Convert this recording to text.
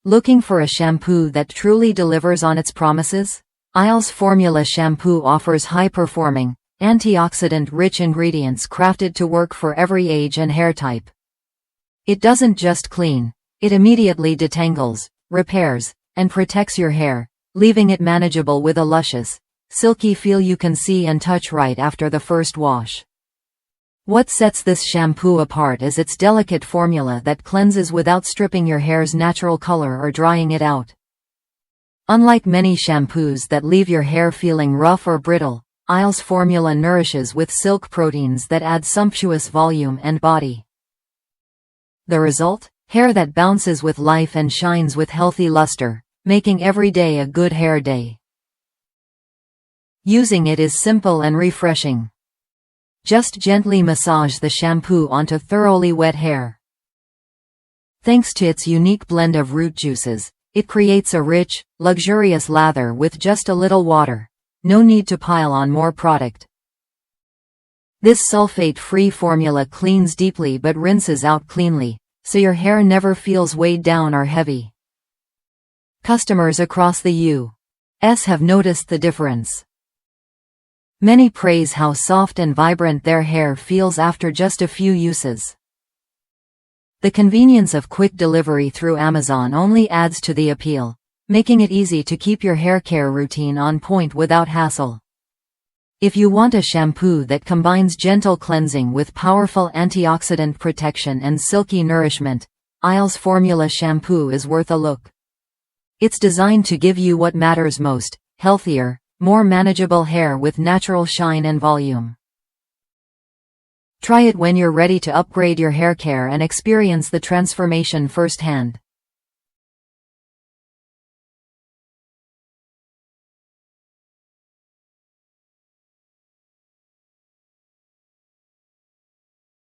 Looking for a shampoo that truly delivers on its promises? Iles Formula Shampoo offers high-performing, antioxidant-rich ingredients crafted to work for every age and hair type. It doesn't just clean, it immediately detangles, repairs, and protects your hair, leaving it manageable with a luscious, silky feel you can see and touch right after the first wash. What sets this shampoo apart is its delicate formula that cleanses without stripping your hair's natural color or drying it out. Unlike many shampoos that leave your hair feeling rough or brittle, Iles Formula nourishes with silk proteins that add sumptuous volume and body. The result? Hair that bounces with life and shines with healthy luster, making every day a good hair day. Using it is simple and refreshing. Just gently massage the shampoo onto thoroughly wet hair. Thanks to its unique blend of root juices, it creates a rich, luxurious lather with just a little water. No need to pile on more product. This sulfate-free formula cleans deeply but rinses out cleanly, so your hair never feels weighed down or heavy. Customers across the U.S. have noticed the difference. Many praise how soft and vibrant their hair feels after just a few uses. The convenience of quick delivery through Amazon only adds to the appeal, making it easy to keep your hair care routine on point without hassle. If you want a shampoo that combines gentle cleansing with powerful antioxidant protection and silky nourishment, Iles Formula Shampoo is worth a look. It's designed to give you what matters most: healthier, more manageable hair with natural shine and volume. Try it when you're ready to upgrade your hair care and experience the transformation firsthand.